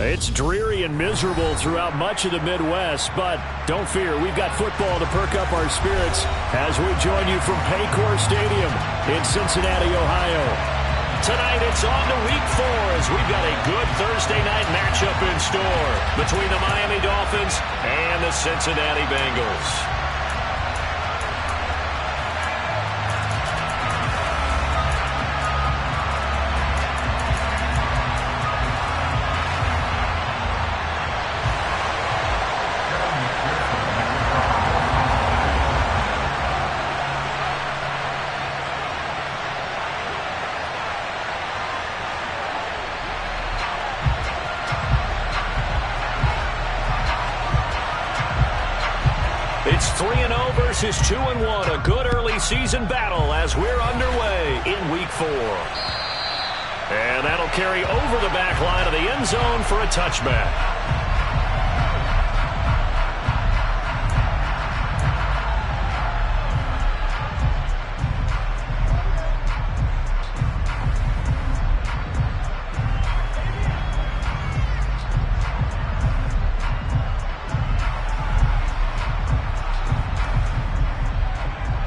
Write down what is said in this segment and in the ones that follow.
It's dreary and miserable throughout much of the Midwest, but don't fear, we've got football to perk up our spirits as we join you from Paycor Stadium in Cincinnati, Ohio. Tonight it's on to Week 4 as we've got a good Thursday night matchup in store between the Miami Dolphins and the Cincinnati Bengals. It's 3-0 versus 2-1, a good early season battle as we're underway in Week 4. And that'll carry over the back line of the end zone for a touchback.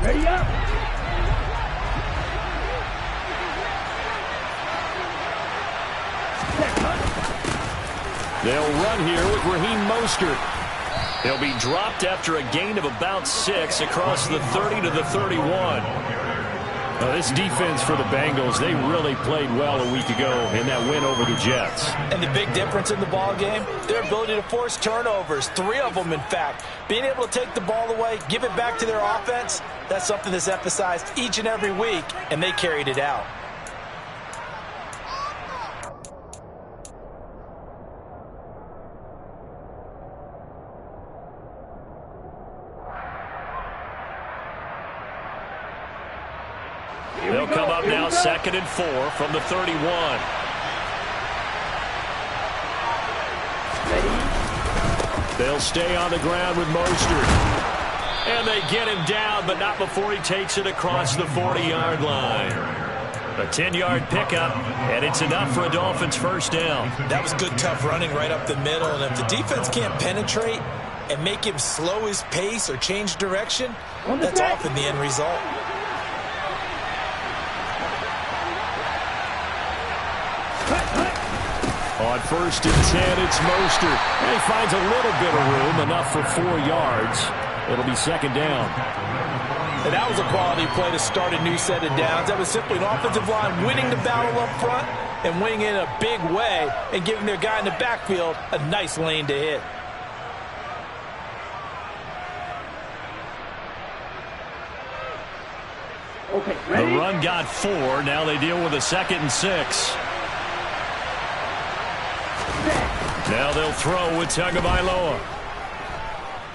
Ready up. They'll run here with Raheem Mostert. He'll be dropped after a gain of about 6 across the 30 to the 31. This defense for the Bengals, they really played well a week ago in that win over the Jets. And the big difference in the ball game, their ability to force turnovers, 3 of them in fact. Being able to take the ball away, give it back to their offense, that's something that's emphasized each and every week, and they carried it out. They'll come up now 2nd and 4 from the 31. They'll stay on the ground with Mostert. And they get him down, but not before he takes it across the 40-yard line. A 10-yard pickup, and it's enough for a Dolphins first down. That was good, tough running right up the middle, and if the defense can't penetrate and make him slow his pace or change direction, that's often the end result. On 1st and 10, it's Mostert. And he finds a little bit of room, enough for 4 yards. It'll be 2nd down. And that was a quality play to start a new set of downs. That was simply an offensive line winning the battle up front and winning it in a big way and giving their guy in the backfield a nice lane to hit. Okay, ready? The run got 4. Now they deal with a 2nd and 6. Now they'll throw with Tagovailoa.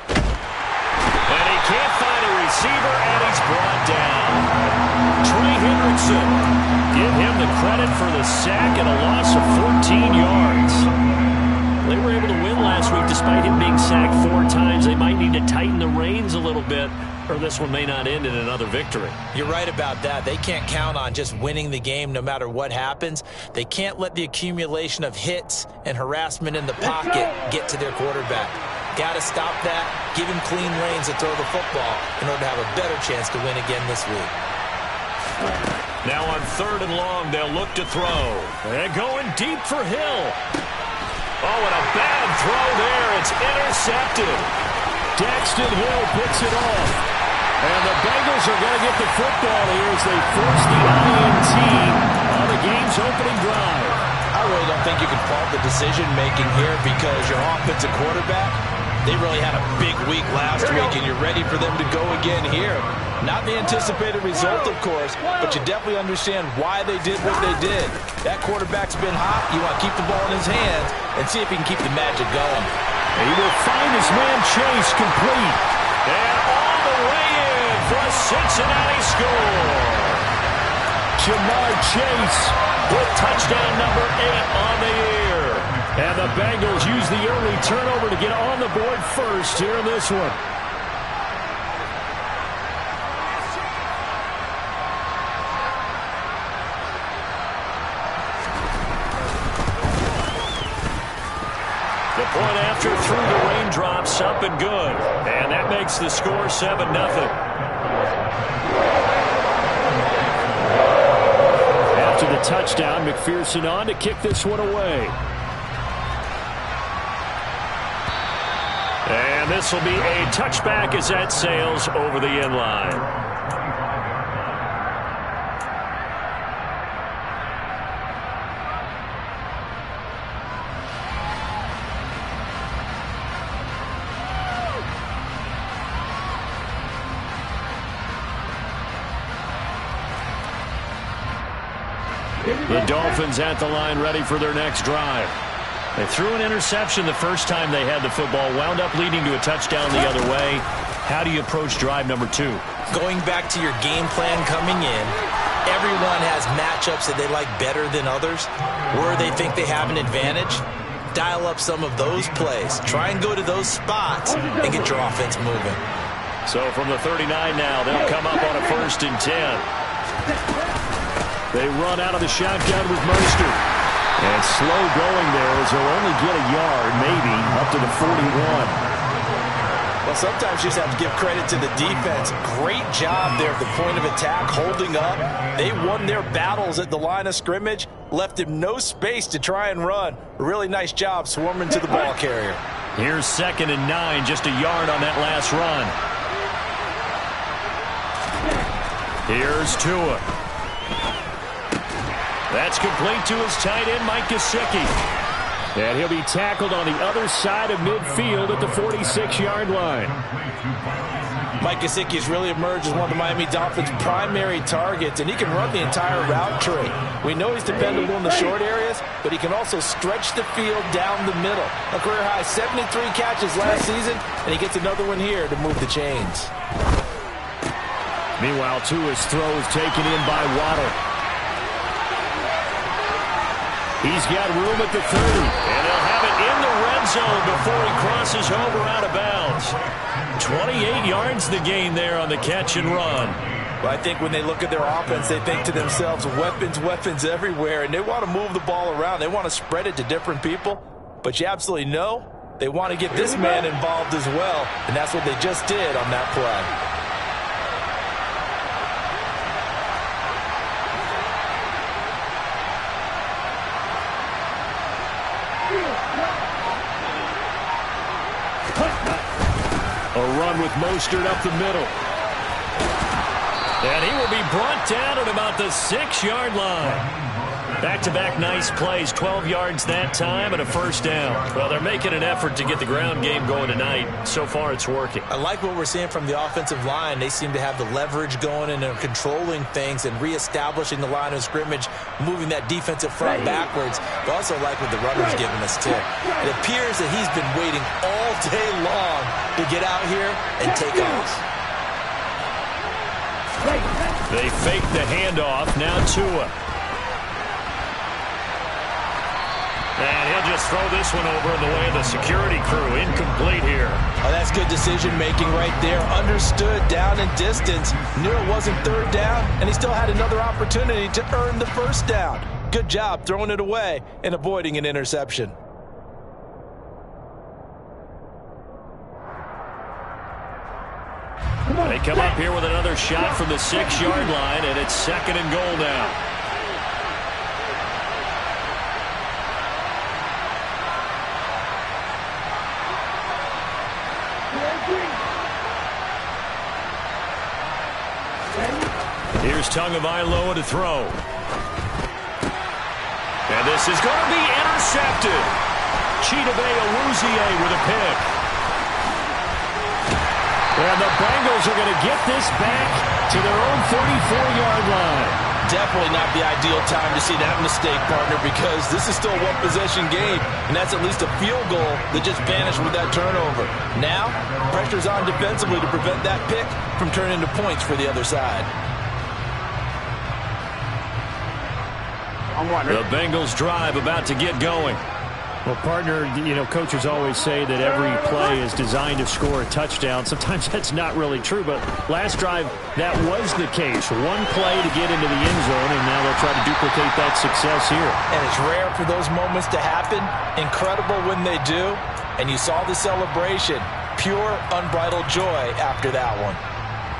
And he can't find a receiver, and he's brought down. Trey Hendrickson. Give him the credit for the sack and a loss of 14 yards. They were able to win last week despite him being sacked 4 times. They might need to tighten the reins a little bit, or this one may not end in another victory. You're right about that. They can't count on just winning the game no matter what happens. They can't let the accumulation of hits and harassment in the pocket get to their quarterback. Got to stop that, give him clean lanes to throw the football in order to have a better chance to win again this week. Now on 3rd and long, they'll look to throw. And going deep for Hill. Oh, and a bad throw there. It's intercepted. Daxton Hill picks it off. And the Bengals are going to get the football here as they force the INT on the game's opening drive. I really don't think you can fault the decision-making here because your offensive quarterback, they really had a big week last week, and you're ready for them to go again here. Not the anticipated result, of course, but you definitely understand why they did what they did. That quarterback's been hot. You want to keep the ball in his hands and see if he can keep the magic going. He will find his man Chase complete. And all the way in for a Cincinnati score. Jamar Chase with touchdown number 8 on the year. And the Bengals use the early turnover to get on the board first here in this one. drifter through the raindrops, up and good. And that makes the score 7-0. After the touchdown, McPherson on to kick this one away. And this will be a touchback as that sails over the end line. The Dolphins at the line ready for their next drive. They threw an interception the first time they had the football, wound up leading to a touchdown the other way. How do you approach drive number 2? Going back to your game plan coming in, everyone has matchups that they like better than others, where they think they have an advantage. Dial up some of those plays. Try and go to those spots and get your offense moving. So from the 39 now, they'll come up on a 1st and 10. They run out of the shotgun with Mostert. And slow going there as he'll only get a yard, maybe, up to the 41. Well, sometimes you just have to give credit to the defense. Great job there at the point of attack, holding up. They won their battles at the line of scrimmage, left him no space to try and run. A really nice job swarming to the ball carrier. Here's 2nd and 9, just a yard on that last run. Here's Tua. That's complete to his tight end, Mike Gesicki. And he'll be tackled on the other side of midfield at the 46-yard line. Mike Gesicki has really emerged as one of the Miami Dolphins' primary targets, and he can run the entire route tree. We know he's dependable in the short areas, but he can also stretch the field down the middle. A career-high 73 catches last season, and he gets another one here to move the chains. Meanwhile, Tua's throw is taken in by Waddle. He's got room at the 30, and he'll have it in the red zone before he crosses over out of bounds. 28 yards the gain there on the catch and run. Well, I think when they look at their offense, they think to themselves, weapons, weapons everywhere, and they want to move the ball around. They want to spread it to different people, but you absolutely know they want to get this man involved as well, and that's what they just did on that play. A run with Mostert up the middle. And he will be brought down at about the 6-yard line. Back-to-back nice plays, 12 yards that time and a 1st down. Well, they're making an effort to get the ground game going tonight. So far, it's working. I like what we're seeing from the offensive line. They seem to have the leverage going and they're controlling things and reestablishing the line of scrimmage, moving that defensive front backwards. But also like what the runner's giving us, too. It appears that he's been waiting all day long to get out here and take off. They fake the handoff. Now Tua. And he'll just throw this one over in the way of the security crew. Incomplete here. Oh, that's good decision-making right there. Understood down and distance. Knew it wasn't 3rd down, and he still had another opportunity to earn the 1st down. Good job throwing it away and avoiding an interception. They come up here with another shot from the 6-yard line, and it's 2nd and goal now. Here's Tagovailoa to throw. And this is going to be intercepted. Chidobe Awuzie with a pick. And the Bengals are going to get this back to their own 34-yard line. Definitely not the ideal time to see that mistake, partner, because this is still a one-possession game, and that's at least a field goal that just vanished with that turnover. Now, pressure's on defensively to prevent that pick from turning into points for the other side. The Bengals drive about to get going. Well, partner, coaches always say that every play is designed to score a touchdown. Sometimes that's not really true, but last drive, that was the case. One play to get into the end zone, and now they'll try to duplicate that success here. And it's rare for those moments to happen. Incredible when they do. And you saw the celebration. Pure, unbridled joy after that one.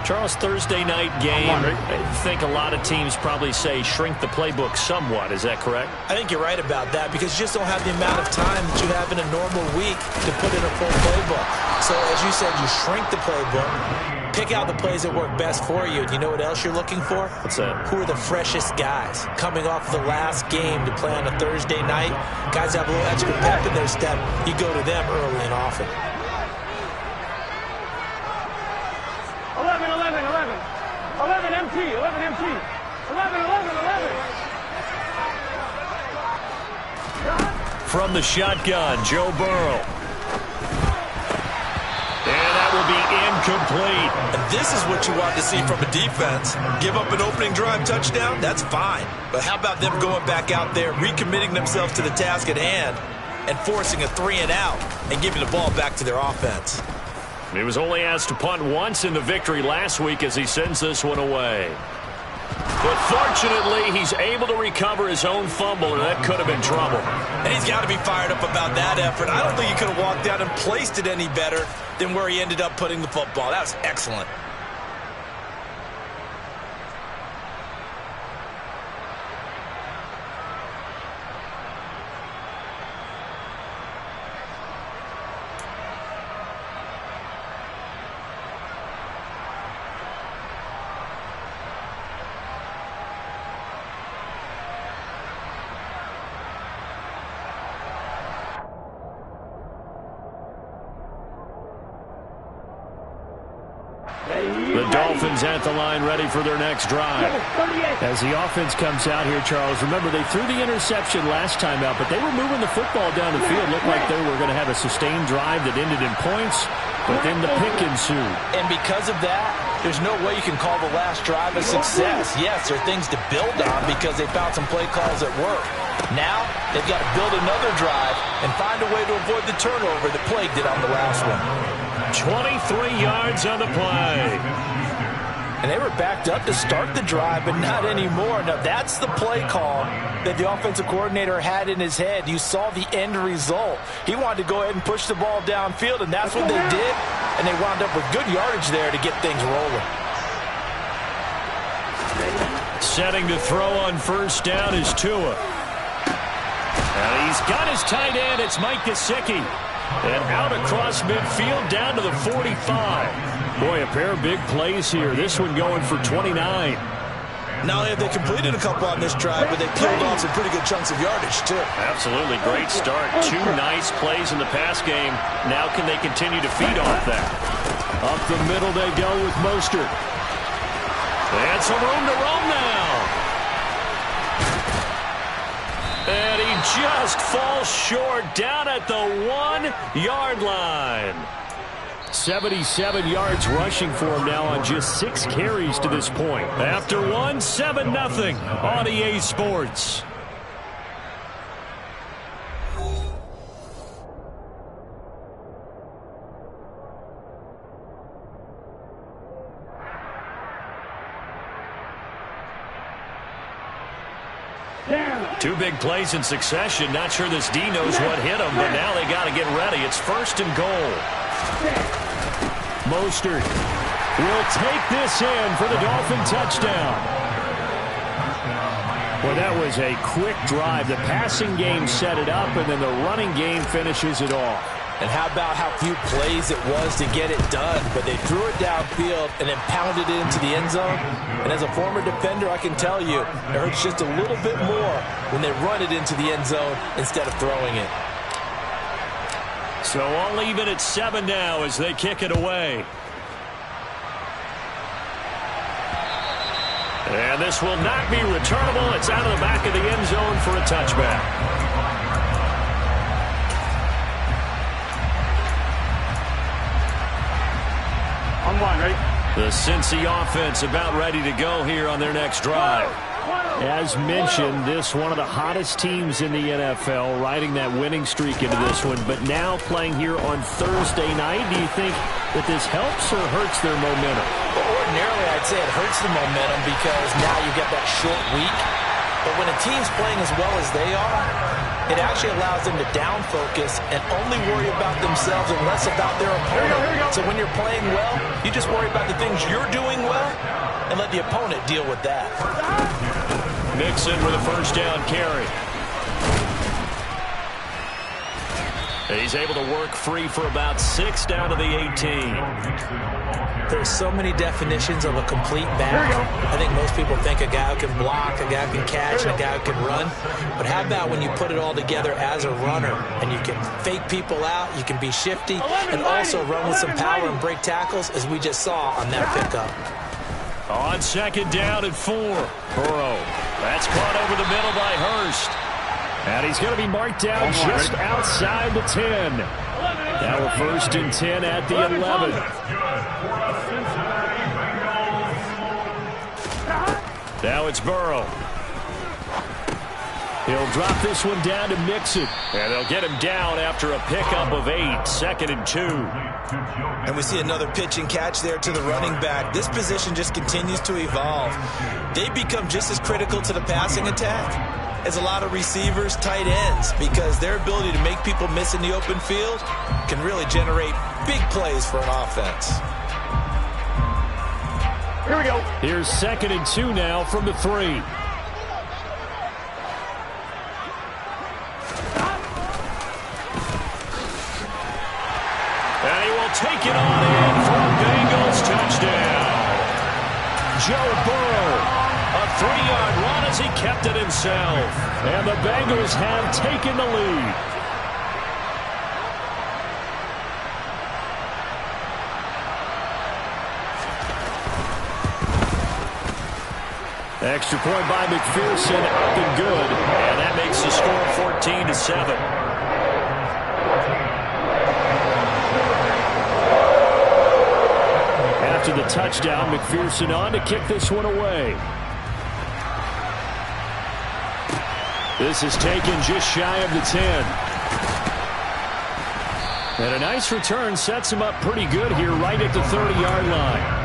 Charles, Thursday night game, I think a lot of teams probably say shrink the playbook somewhat. Is that correct? I think you're right about that because you just don't have the amount of time that you have in a normal week to put in a full playbook. So, as you said, you shrink the playbook, pick out the plays that work best for you. And you know what else you're looking for? What's that? Who are the freshest guys coming off the last game to play on a Thursday night? Guys have a little extra pep in their step. You go to them early and often. 11 MT, 11 MT, 11. From the shotgun, Joe Burrow. And that will be incomplete. And this is what you want to see from a defense. Give up an opening drive touchdown, that's fine. But how about them going back out there, recommitting themselves to the task at hand, and forcing a 3-and-out and giving the ball back to their offense? He was only asked to punt once in the victory last week as he sends this one away. But fortunately, he's able to recover his own fumble, and that could have been trouble. And he's got to be fired up about that effort. I don't think he could have walked out and placed it any better than where he ended up putting the football. That was excellent. The Dolphins at the line, ready for their next drive. As the offense comes out here, Charles, remember they threw the interception last time out, but they were moving the football down the field. Looked like they were going to have a sustained drive that ended in points, but then the pick ensued. And because of that, there's no way you can call the last drive a success. Yes, there are things to build on because they found some play calls that work. Now, they've got to build another drive and find a way to avoid the turnover that plagued it on the last one. 23 yards on the play. And they were backed up to start the drive, but not anymore. Now, that's the play call that the offensive coordinator had in his head. You saw the end result. He wanted to go ahead and push the ball downfield, and that's what they did. And they wound up with good yardage there to get things rolling. Setting to throw on first down is Tua. And he's got his tight end. It's Mike Gesicki. And out across midfield down to the 45. Boy, a pair of big plays here. This one going for 29. Not only have they completed a couple on this drive, but they peeled off some pretty good chunks of yardage, too. Absolutely. Great start. Two nice plays in the pass game. Now can they continue to feed off that? Up the middle they go with Mostert. And some room to roam now. And he just falls short down at the 1-yard line. 77 yards rushing for him now on just 6 carries to this point. After one, 7-0 on EA Sports. Two big plays in succession. Not sure this D knows what hit him, but now they got to get ready. It's first and goal. Mostert will take this in for the Dolphin touchdown. Well, that was a quick drive. The passing game set it up, and then the running game finishes it off. And how about how few plays it was to get it done, but they threw it downfield and then pounded it into the end zone. And as a former defender, I can tell you, it hurts just a little bit more when they run it into the end zone instead of throwing it. So all even at 7 now as they kick it away. And this will not be returnable. It's out of the back of the end zone for a touchback. On one, ready? The Cincy offense about ready to go here on their next drive. As mentioned, this one of the hottest teams in the NFL, riding that winning streak into this one, but now playing here on Thursday night. Do you think that this helps or hurts their momentum? Well, ordinarily, I'd say it hurts the momentum because now you get that short week. But when a team's playing as well as they are, it actually allows them to down focus and only worry about themselves and less about their opponent. So when you're playing well, you just worry about the things you're doing well and let the opponent deal with that. Mixon with a first down carry. He's able to work free for about 6 down to the 18. There's so many definitions of a complete back. I think most people think a guy who can block, a guy who can catch, and a guy who can run. But how about when you put it all together as a runner and you can fake people out, you can be shifty, and also run with some power and break tackles, as we just saw on that pickup. On second down and 4. Burrow. That's caught over the middle by Hurst. And he's going to be marked down just outside the 10. Now a first and 10 at the 11. Now it's Burrow. He'll drop this one down to Mixon. And they'll get him down after a pickup of 8. Second and 2. And we see another pitch and catch there to the running back. This position just continues to evolve. They become just as critical to the passing attack as a lot of receivers, tight ends, because their ability to make people miss in the open field can really generate big plays for an offense. Here we go. Here's second and 2 now from the 3. And he will take it on in for a Bengals touchdown. Joe Burrow, a 3-yard run as he kept it himself. And the Bengals have taken the lead. Extra point by McPherson, up and good. And that makes the score 14-7. After the touchdown, McPherson on to kick this one away. This is taken just shy of the 10. And a nice return sets him up pretty good here right at the 30-yard line.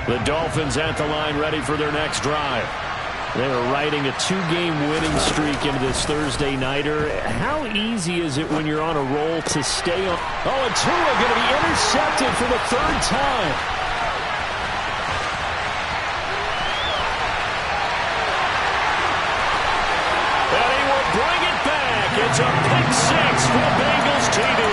The Dolphins at the line ready for their next drive. They are riding a 2-game winning streak into this Thursday nighter. How easy is it when you're on a roll to stay on? Oh, and Tua going to be intercepted for the 3rd time. And he will bring it back. It's a pick 6 for the Bengals TD.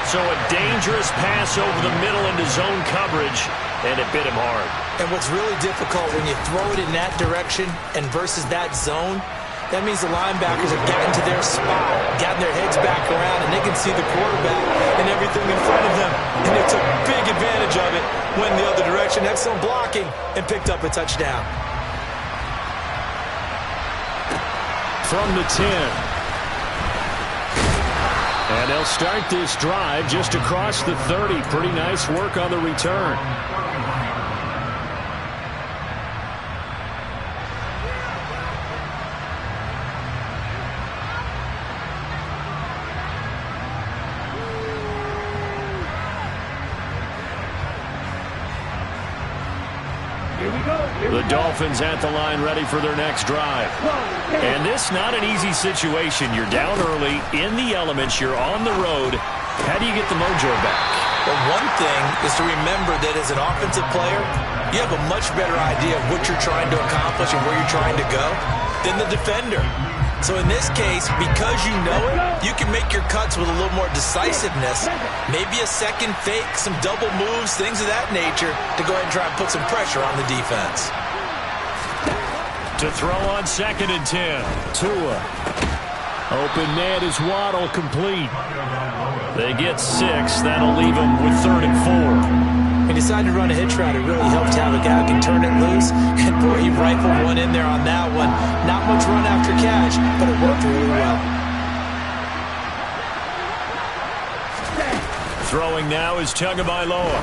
So a dangerous pass over the middle into zone coverage, and it bit him hard. And what's really difficult when you throw it in that direction and versus that zone, that means the linebackers have gotten to their spot, gotten their heads back around, and they can see the quarterback and everything in front of them. And they took big advantage of it, went the other direction, excellent blocking, and picked up a touchdown. From the 10. And they'll start this drive just across the 30. Pretty nice work on the return. The Dolphins at the line ready for their next drive. And this not an easy situation. You're down early, in the elements, you're on the road. How do you get the mojo back? Well, one thing is to remember that as an offensive player, you have a much better idea of what you're trying to accomplish and where you're trying to go than the defender. So in this case, because you know it, you can make your cuts with a little more decisiveness, maybe a second fake, some double moves, things of that nature, to go ahead and try and put some pressure on the defense. To throw on second and 10. Tua. Open man is Waddle, complete. They get 6. That'll leave them with 3rd and 4. He decided to run a hitch route. It really helped to have a guy who can turn it loose. And boy, he rifled one in there on that one. Not much run after catch, but it worked really well. Throwing now is Tagovailoa.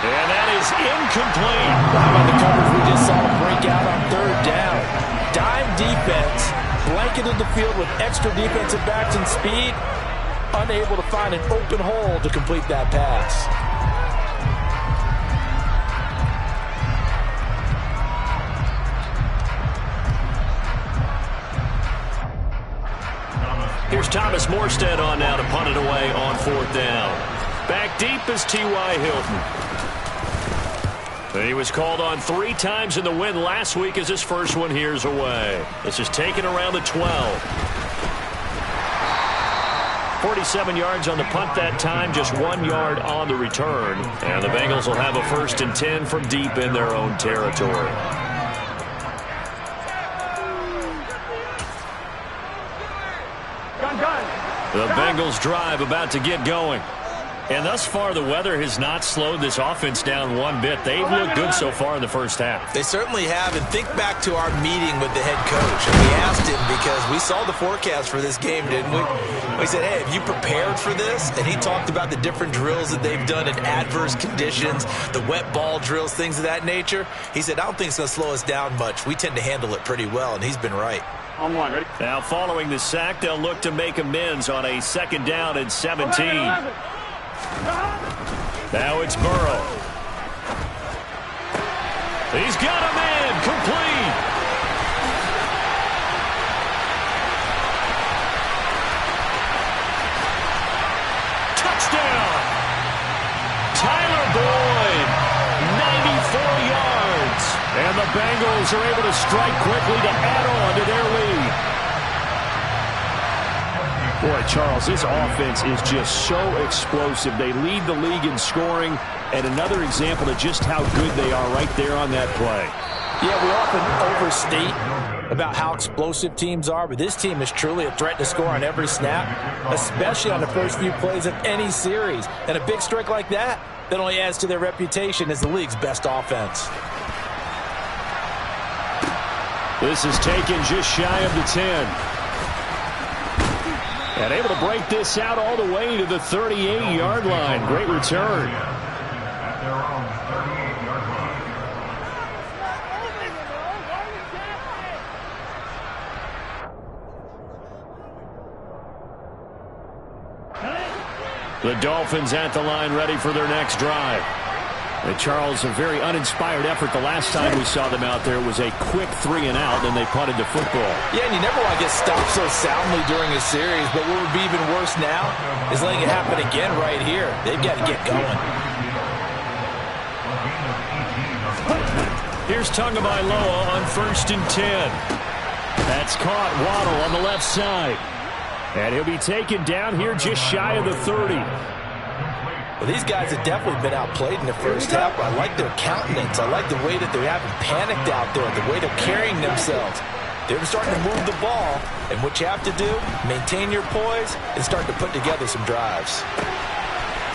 And that is incomplete. How about the coverage we just saw break out on 3rd down? Dime defense, blanketed the field with extra defensive backs and speed. Unable to find an open hole to complete that pass. Here's Thomas Morstead on now to punt it away on 4th down. Back deep is T.Y. Hilton. He was called on 3 times in the win last week as his first one here's away. This is taken around the 12. 47 yards on the punt that time, just 1 yard on the return. And the Bengals will have a 1st and 10 from deep in their own territory. The Bengals drive about to get going. And thus far, the weather has not slowed this offense down one bit. They've looked good so far in the first half. They certainly have. And think back to our meeting with the head coach. And we asked him because we saw the forecast for this game, didn't we? We said, hey, have you prepared for this? And he talked about the different drills that they've done in adverse conditions, the wet ball drills, things of that nature. He said, I don't think it's going to slow us down much. We tend to handle it pretty well, and he's been right. On one, ready? Now, following the sack, they'll look to make amends on a 2nd down and 17. Now it's Burrow. He's got a man complete. Touchdown. Tyler Boyd, 94 yards. And the Bengals are able to strike quickly to add on to their lead. Boy, Charles, this offense is just so explosive. They lead the league in scoring, and another example of just how good they are right there on that play. Yeah, we often overstate about how explosive teams are, but this team is truly a threat to score on every snap, especially on the first few plays of any series. And a big strike like that only adds to their reputation as the league's best offense. This is taken just shy of the 10. And able to break this out all the way to the 38-yard line. Great return. The Dolphins at the line ready for their next drive. And Charles, a very uninspired effort. The last time we saw them out there was a quick 3 and out, and they punted the football. Yeah, and you never want to get stopped so soundly during a series, but what would be even worse now is letting it happen again right here. They've got to get going. Here's Tagovailoa on 1st and 10. That's caught. Waddle on the left side. And he'll be taken down here just shy of the 30. Well, these guys have definitely been outplayed in the first half. I like their countenance. I like the way that they're having panicked out there, the way they're carrying themselves. They're starting to move the ball, and what you have to do, maintain your poise and start to put together some drives.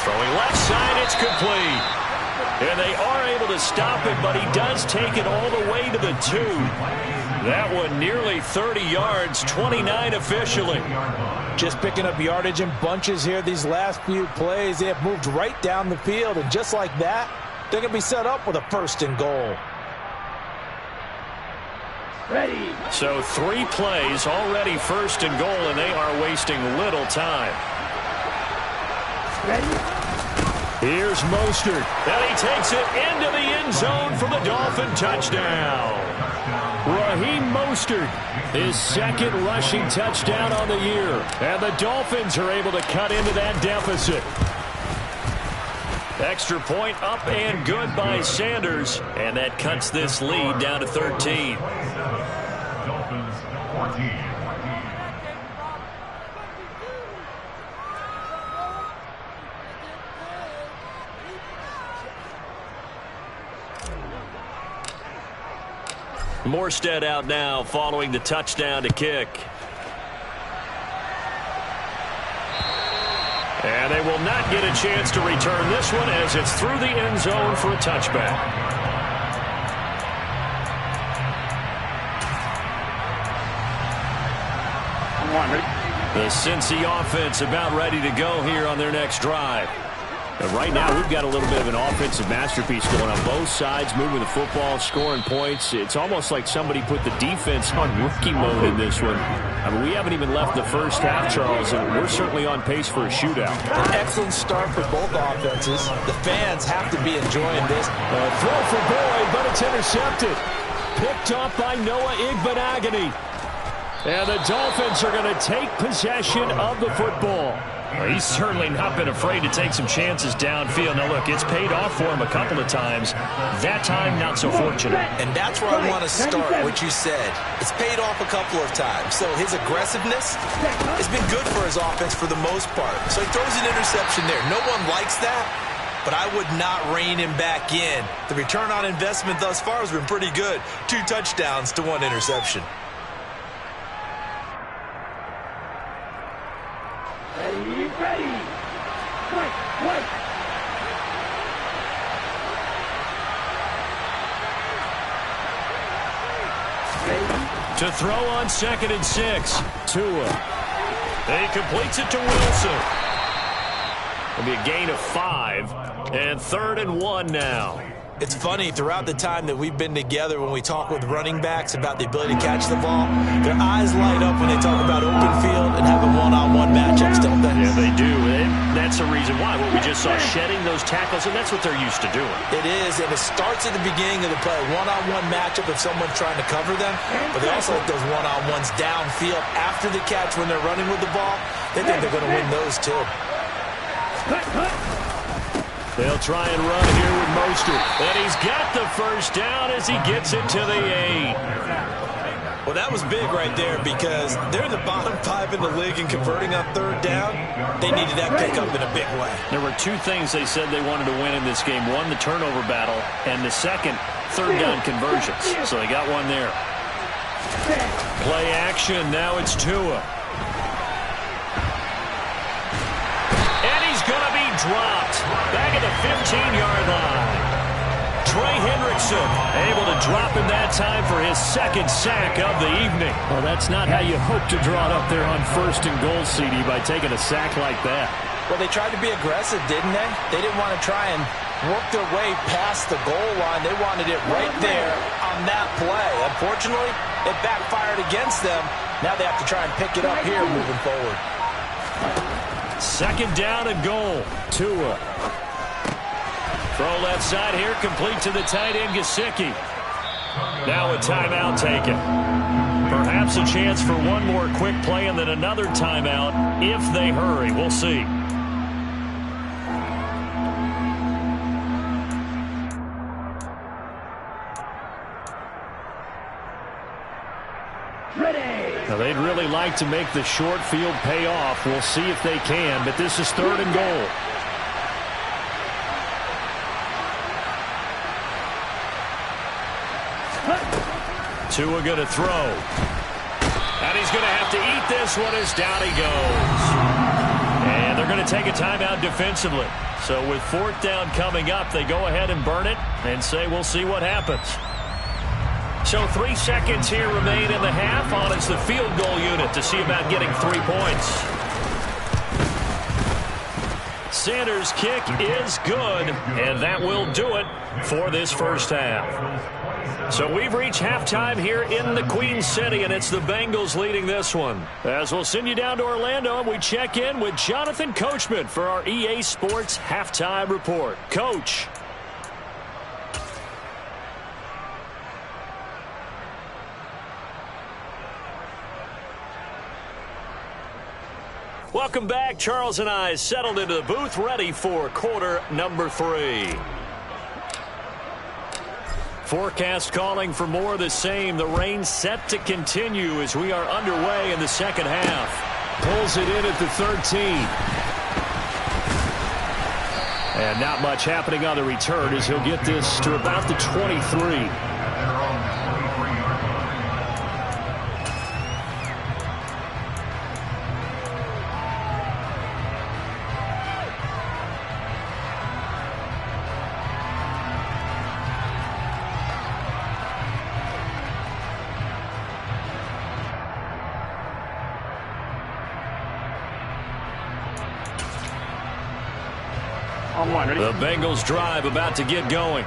Throwing left side, it's complete. And they are able to stop it, but he does take it all the way to the 2. That one nearly 30 yards, 29 officially. Just picking up yardage in bunches here these last few plays. They have moved right down the field, and just like that, they're going to be set up with a 1st and goal. Ready. So 3 plays, already 1st and goal, and they are wasting little time. Ready. Here's Mostert, and he takes it into the end zone for the Dolphin touchdown. Raheem Mostert, his 2nd rushing touchdown on the year. And the Dolphins are able to cut into that deficit. Extra point up and good by Sanders. And that cuts this lead down to 13. Dolphins 14. Morstead out now following the touchdown to kick. And they will not get a chance to return this one as it's through the end zone for a touchback. The Cincy offense about ready to go here on their next drive. And right now, we've got a little bit of an offensive masterpiece going on both sides, moving the football, scoring points. It's almost like somebody put the defense on rookie mode in this one. I mean, we haven't even left the first half, Charles, and we're certainly on pace for a shootout. An excellent start for both offenses. The fans have to be enjoying this. Throw for Boyd, but it's intercepted. Picked up by Noah Igbenogany. And the Dolphins are going to take possession of the football. Well, he's certainly not been afraid to take some chances downfield. Now, look, it's paid off for him a couple of times. That time, not so fortunate. And that's where I want to start, what you said. It's paid off a couple of times. So his aggressiveness has been good for his offense for the most part. So he throws an interception there. No one likes that, but I would not rein him back in. The return on investment thus far has been pretty good. 2 touchdowns to 1 interception. Ready. Wait. To throw on 2nd and 6. Tua. He completes it to Wilson. It'll be a gain of 5. And 3rd and 1 now. It's funny, throughout the time that we've been together, when we talk with running backs about the ability to catch the ball, their eyes light up when they talk about open field and having one-on-one matchups, don't they? Yeah, they do. And that's the reason why. What we just saw, shedding those tackles, and that's what they're used to doing. It is, and it starts at the beginning of the play. One-on-one matchup if someone's trying to cover them, but they also like those one-on-ones downfield after the catch when they're running with the ball. They think they're going to win those, too. They'll try and run here with Mostert. And he's got the first down as he gets it to the 8. Well, that was big right there because they're in the bottom 5 in the league in converting on 3rd down. They needed that pickup in a big way. There were 2 things they said they wanted to win in this game. One, the turnover battle, and the second, 3rd down conversions. So they got one there. Play action. Now it's Tua. And he's going to be dropped. Back at the 15-yard line. Trey Hendrickson able to drop him that time for his 2nd sack of the evening. Well, that's not how you hope to draw it up there on 1st and goal, CD, by taking a sack like that. Well, they tried to be aggressive, didn't they? They didn't want to try and work their way past the goal line. They wanted it right there on that play. Unfortunately, it backfired against them. Now they have to try and pick it up here moving forward. 2nd down and goal. Tua. Throw left side here, complete to the tight end, Gesicki. Now a timeout taken. Perhaps a chance for one more quick play and then another timeout if they hurry. We'll see. Now, they'd really like to make the short field pay off. We'll see if they can, but this is 3rd and goal. Tua going to throw. And he's going to have to eat this one as down he goes. And they're going to take a timeout defensively. So with 4th down coming up, they go ahead and burn it and say we'll see what happens. So 3 seconds here remain in the half. On is the field goal unit to see about getting 3 points. Sanders' kick is good, and that will do it for this first half. So we've reached halftime here in the Queen City, and it's the Bengals leading this one. As we'll send you down to Orlando, and we check in with Jonathan Coachman for our EA Sports Halftime Report. Coach. Welcome back. Charles and I settled into the booth, ready for quarter number 3. Forecast calling for more of the same. The rain set to continue as we are underway in the second half. Pulls it in at the 13. And not much happening on the return as he'll get this to about the 23. The Bengals drive about to get going.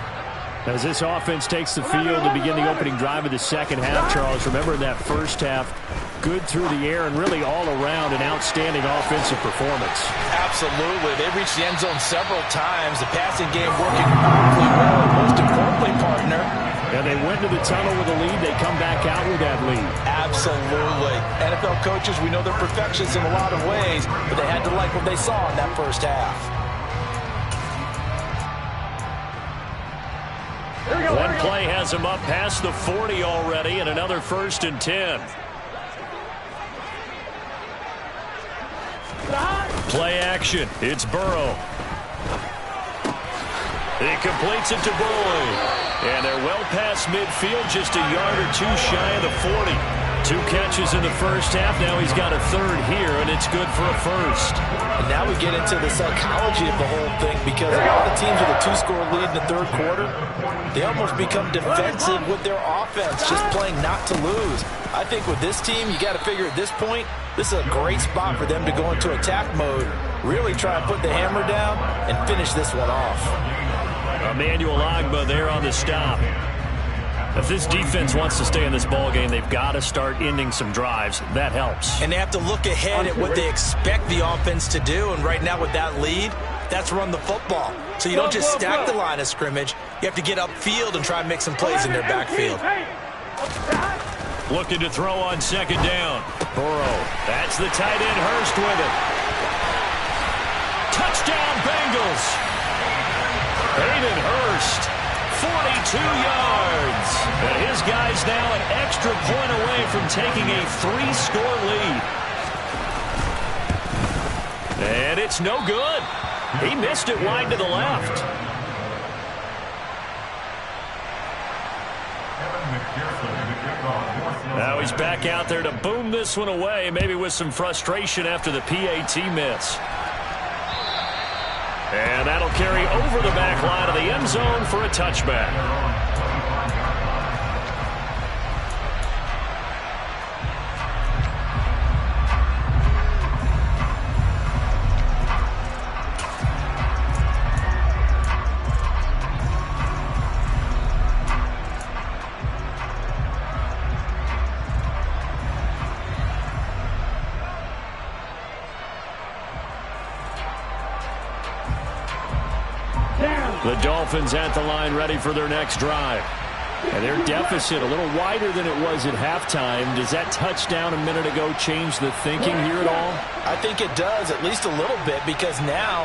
As this offense takes the field to begin the opening drive of the second half, Charles, remember in that first half, good through the air and really all around an outstanding offensive performance. Absolutely. They reached the end zone several times. The passing game working wonderfully well. Most importantly, partner. And they went to the tunnel with a lead. They come back out with that lead. Absolutely. NFL coaches, we know they're perfectionists in a lot of ways, but they had to like what they saw in that first half. One play has him up past the 40 already, and another 1st and 10. Play action. It's Burrow. He completes it to Boyd. And they're well past midfield, just a yard or two shy of the 40. 2 catches in the first half. Now he's got a 3rd here, and it's good for a 1st. And now we get into the psychology of the whole thing, because a lot of teams with a 2-score lead in the 3rd quarter, they almost become defensive with their offense, just playing not to lose. I think with this team, you got to figure at this point, this is a great spot for them to go into attack mode, really try and put the hammer down and finish this one off. Emmanuel Ogbah there on the stop. If this defense wants to stay in this ballgame, they've got to start ending some drives. That helps. And they have to look ahead at what they expect the offense to do. And right now with that lead, that's run the football. So you don't just stack the line of scrimmage. You have to get upfield and try and make some plays in their backfield. Looking to throw on 2nd down. Burrow. That's the tight end Hurst with it. Touchdown Bengals. Hayden Hurst, 42 yards. And his guy's now an extra point away from taking a 3-score lead. And it's no good. He missed it wide to the left. Now he's back out there to boom this one away, maybe with some frustration after the PAT miss. And that'll carry over the back line of the end zone for a touchback. The Dolphins at the line ready for their next drive. And their deficit a little wider than it was at halftime. Does that touchdown a minute ago change the thinking here at all? I think it does, at least a little bit, because now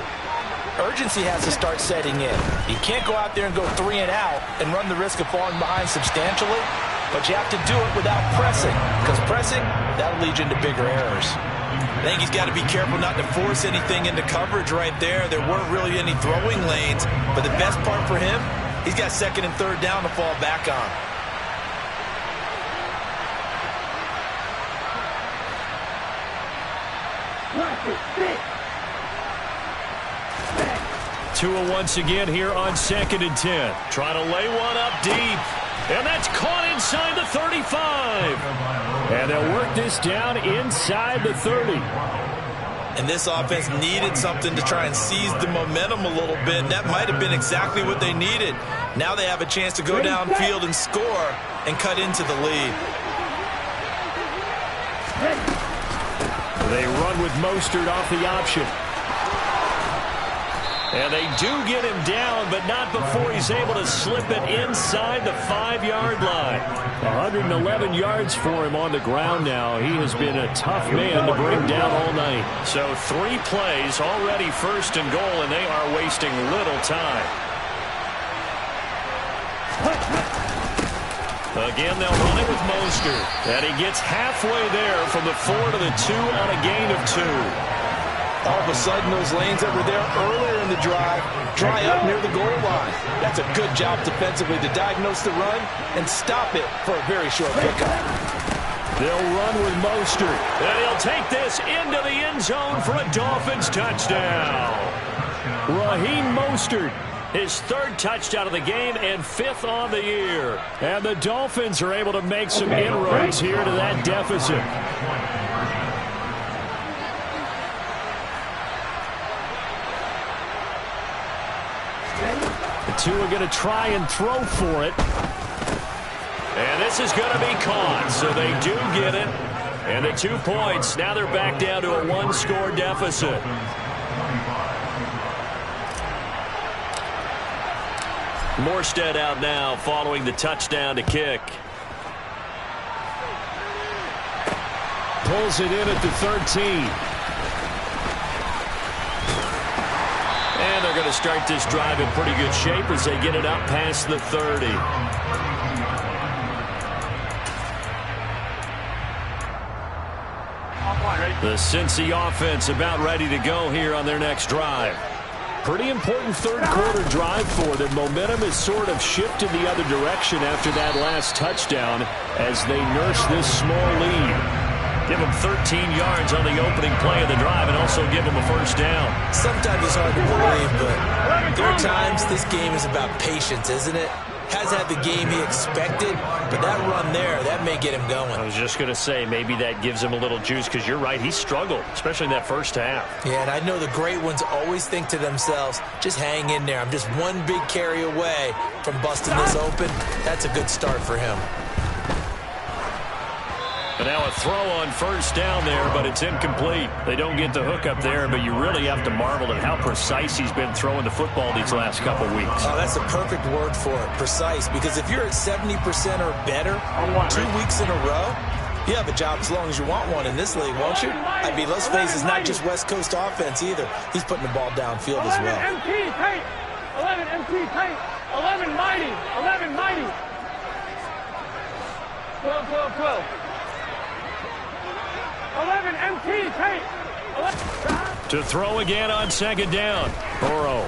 urgency has to start setting in. You can't go out there and go 3 and out and run the risk of falling behind substantially, but you have to do it without pressing, because pressing, that'll lead you into bigger errors. I think he's got to be careful not to force anything into coverage right there. There weren't really any throwing lanes, but the best part for him, he's got 2nd and 3rd down to fall back on. Tua once again here on 2nd and 10. Trying to lay one up deep. And that's caught inside the 35. And they'll work this down inside the 30. And this offense needed something to try and seize the momentum a little bit. That might have been exactly what they needed. Now they have a chance to go downfield and score and cut into the lead. They run with Mostert off the option. And they do get him down, but not before he's able to slip it inside the 5-yard line. 111 yards for him on the ground now. He has been a tough man to bring down all night. So 3 plays, already 1st and goal, and they are wasting little time. Again, they'll run it with Mostert. And he gets halfway there from the 4 to the 2 on a gain of 2. All of a sudden, those lanes that were there earlier in the drive dry up near the goal line. That's a good job defensively to diagnose the run and stop it for a very short pickup. They'll run with Mostert, and he'll take this into the end zone for a Dolphins touchdown. Raheem Mostert, his 3rd touchdown of the game and 5th on the year. And the Dolphins are able to make some inroads here to that deficit. Tua going to try and throw for it. And this is going to be caught, so they do get it. And the 2 points, now they're back down to a 1-score deficit. Morstead out now following the touchdown to kick. Pulls it in at the 13. And they're going to start this drive in pretty good shape as they get it up past the 30. The Cincy offense about ready to go here on their next drive. Pretty important third-quarter drive for them. Momentum has sort of shifted the other direction after that last touchdown as they nurse this small lead. Give them 13 yards on the opening play of the drive and also give them a first down. Sometimes it's hard to believe, but there are times this game is about patience, isn't it? Has had the game he expected, but that run there, that may get him going. I was just going to say, maybe that gives him a little juice because you're right, he struggled, especially in that first half. Yeah, and I know the great ones always think to themselves, just hang in there. I'm just one big carry away from busting this open. That's a good start for him. And now a throw on first down there, but it's incomplete. They don't get the hook up there, but you really have to marvel at how precise he's been throwing the football these last couple weeks. Oh, that's a perfect word for it, precise, because if you're at 70% or better 2 weeks in a row, you have a job as long as you want one in this league, won't you? I mean, let's face it, it's not just West Coast offense either. He's putting the ball downfield as well. 11 MT tight. 11 MT tight. 11 mighty. 11 mighty. 12, 12, 12. 11 MT tight. 11. To throw again on second down. Burrow.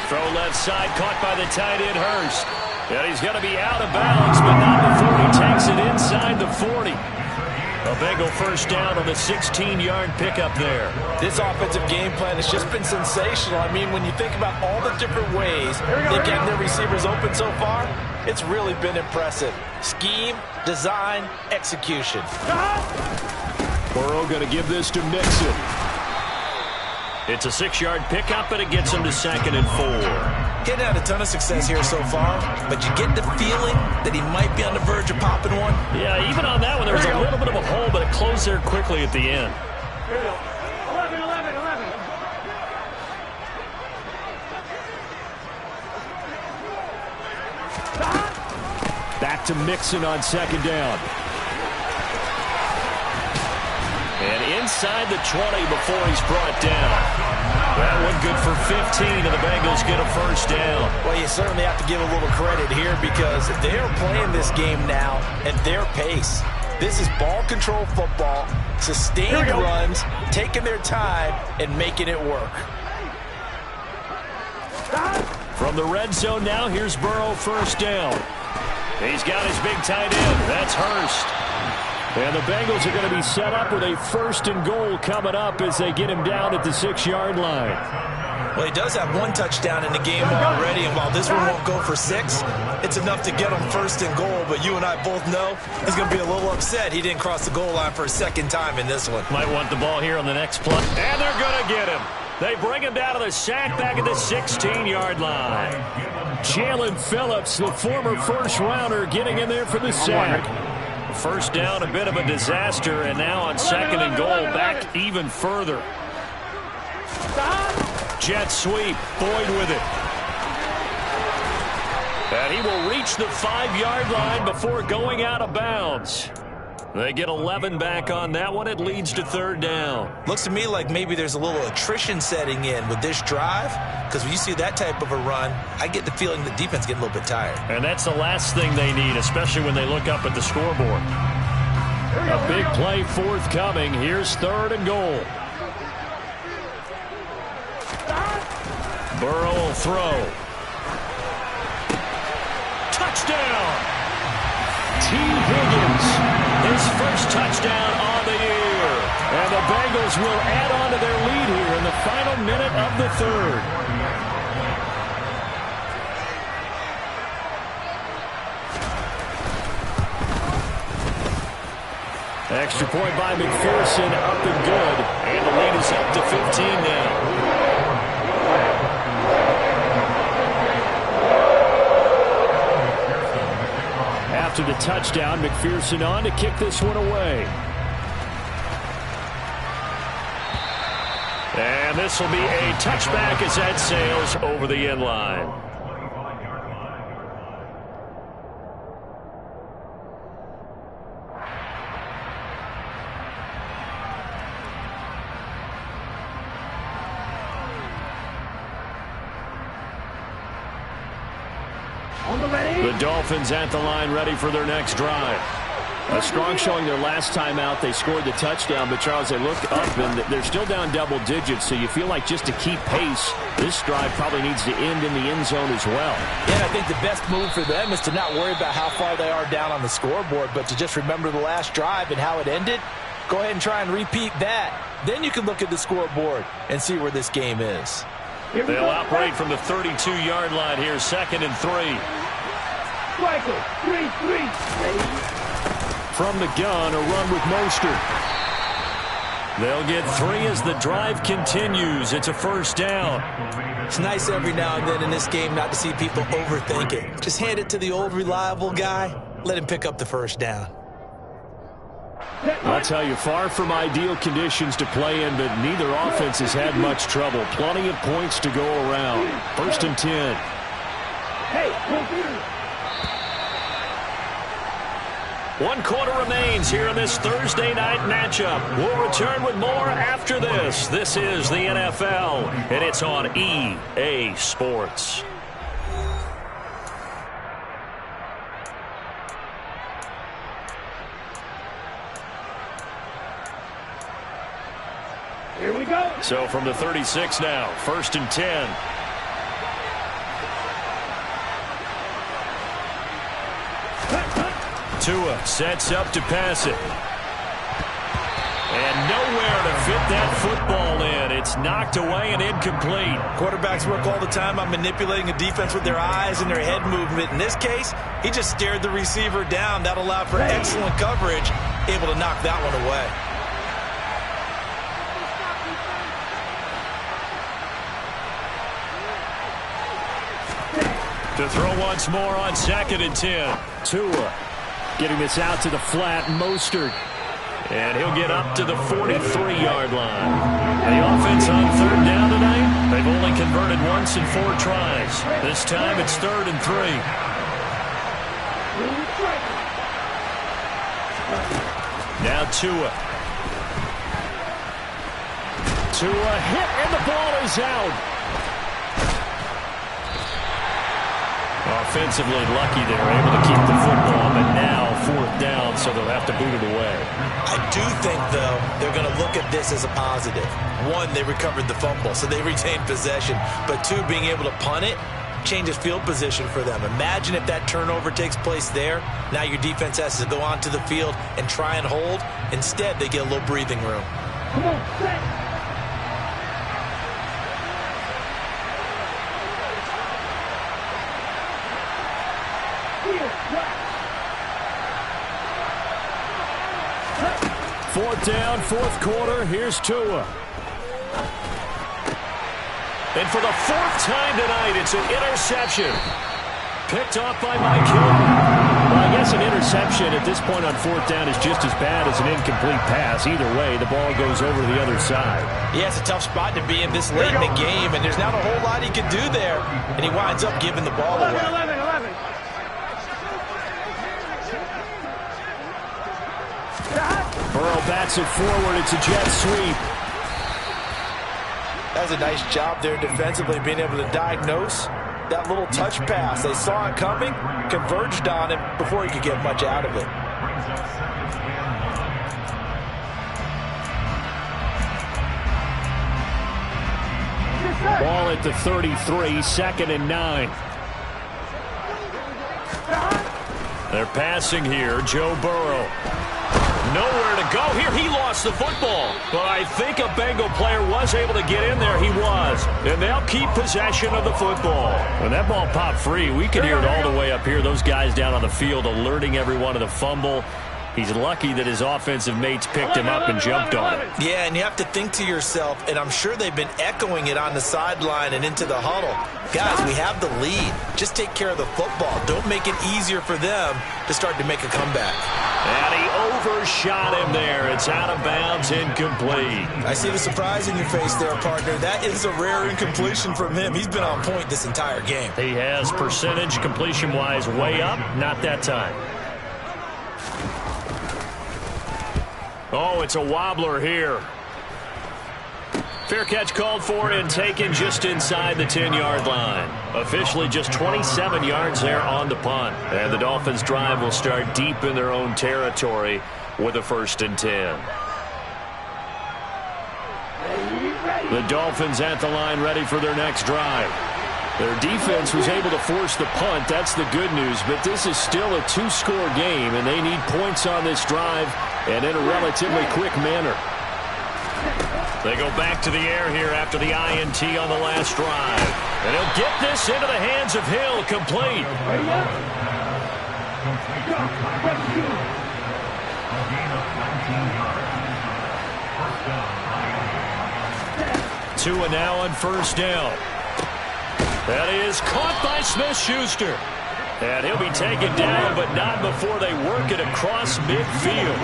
Throw left side, caught by the tight end Hurst. And he's going to be out of bounds, but not before he takes it inside the 40. A Bengal first down on the 16-yard pickup there. This offensive game plan has just been sensational. I mean, when you think about all the different ways they've gotten their receivers open so far, it's really been impressive. Scheme, design, execution. Burrow going to give this to Mixon. It's a 6-yard pickup, and it gets him to 2nd and 4. Getting had a ton of success here so far, but you get the feeling that he might be on the verge of popping one. Yeah, even on that one, there was a little bit of a hole, but it closed there quickly at the end. 11, 11, 11. Back to Mixon on second down. And inside the 20 before he's brought down. That one good for 15, and the Bengals get a first down. Well, you certainly have to give a little credit here because they're playing this game now at their pace. This is ball control football, sustained runs, taking their time, and making it work. From the red zone now, here's Burrow first down. He's got his big tight end. That's Hurst. And the Bengals are going to be set up with a 1st and goal coming up as they get him down at the 6-yard line. Well, he does have one touchdown in the game already, and while this one won't go for 6, it's enough to get him 1st and goal. But you and I both know he's going to be a little upset he didn't cross the goal line for a 2nd time in this one. Might want the ball here on the next play. And they're going to get him. They bring him down to the sack back at the 16-yard line. Jalen Phillips, the former first-rounder, getting in there for the sack. First down, a bit of a disaster, and now on 2nd and goal, back even further. Jet sweep, Boyd with it. And he will reach the 5-yard line before going out of bounds. They get 11 back on that one. It leads to 3rd down. Looks to me like maybe there's a little attrition setting in with this drive, because when you see that type of a run, I get the feeling the defense getting a little bit tired. And that's the last thing they need, especially when they look up at the scoreboard. A big play forthcoming. Here's 3rd and goal. Burrow will throw. Touchdown! T. Higgins. His first touchdown on the year. And the Bengals will add on to their lead here in the final minute of the 3rd. Extra point by McPherson, up and good. And the lead is up to 15 now. touchdown. McPherson on to kick this one away. And this will be a touchback as that sails over the end line. The Dolphins at the line, ready for their next drive. A strong showing their last time out. They scored the touchdown, but Charles, they look up and they're still down double digits, so you feel like just to keep pace, this drive probably needs to end in the end zone as well. Yeah, I think the best move for them is to not worry about how far they are down on the scoreboard, but to just remember the last drive and how it ended. Go ahead and try and repeat that. Then you can look at the scoreboard and see where this game is. They'll operate from the 32-yard line here, 2nd and 3. From the gun, a run with Mostert. They'll get 3 as the drive continues. It's a first down. It's nice every now and then in this game not to see people overthink it. Just hand it to the old reliable guy. Let him pick up the first down. I'll tell you, far from ideal conditions to play in, but neither offense has had much trouble. Plenty of points to go around. 1st and 10. Hey, 1 quarter remains here in this Thursday night matchup. We'll return with more after this. This is the NFL, and it's on EA Sports. here we go. So from the 36 now, 1st and 10. Tua sets up to pass it. And nowhere to fit that football in. It's knocked away and incomplete. Quarterbacks work all the time on manipulating a defense with their eyes and their head movement. In this case, he just stared the receiver down. That allowed for excellent coverage, able to knock that one away. To throw once more on 2nd and 10. Tua getting this out to the flat. Mostert. And he'll get up to the 43-yard line. The offense on 3rd down tonight, they've only converted once in 4 tries. This time it's 3rd and 3. Now Tua. Tua hit, and the ball is out. Offensively lucky they're able to keep the football, but now 4th down, so they'll have to boot it away. I do think, though, they're going to look at this as a positive. 1, they recovered the fumble, so they retained possession. But 2, being able to punt it changes field position for them. Imagine if that turnover takes place there. Now your defense has to go onto the field and try and hold. Instead, they get a little breathing room. Come on, set. Fourth down, 4th quarter. Here's Tua. And for the 4th time tonight, it's an interception. Picked off by Mike Hill. Well, I guess an interception at this point on 4th down is just as bad as an incomplete pass. Either way, the ball goes over to the other side. Yeah, it's a tough spot to be in this late in the game, and there's not a whole lot he can do there. And he winds up giving the ball away. 11. Burrow bats it forward. It's a jet sweep. That's a nice job there defensively, being able to diagnose that little touch pass. They saw it coming, converged on him before he could get much out of it. Ball at the 33, 2nd and 9. They're passing here. Joe Burrow. Nowhere to go here. He lost the football. But I think a Bengal player was able to get in there. He was. And they'll keep possession of the football. When that ball popped free, we could hear it all the way up here. Those guys down on the field alerting everyone of the fumble. He's lucky that his offensive mates picked him up and jumped on him. Yeah, and you have to think to yourself, and I'm sure they've been echoing it on the sideline and into the huddle. Guys, we have the lead. Just take care of the football. Don't make it easier for them to start to make a comeback. And he overshot him there. It's out of bounds, incomplete. I see the surprise in your face there, partner. That is a rare incompletion from him. He's been on point this entire game. He has percentage completion-wise way up, not that time. Oh, it's a wobbler here. Fair catch called for and taken just inside the 10-yard line. Officially just 27 yards there on the punt. And the Dolphins' drive will start deep in their own territory with a 1st and 10. The Dolphins at the line ready for their next drive. Their defense was able to force the punt. That's the good news. But this is still a 2-score game, and they need points on this drive and in a relatively quick manner. They go back to the air here after the INT on the last drive. And he'll get this into the hands of Hill. Complete. Tua now on 1st down. That is caught by Smith-Schuster. And he'll be taken down, but not before they work it across midfield.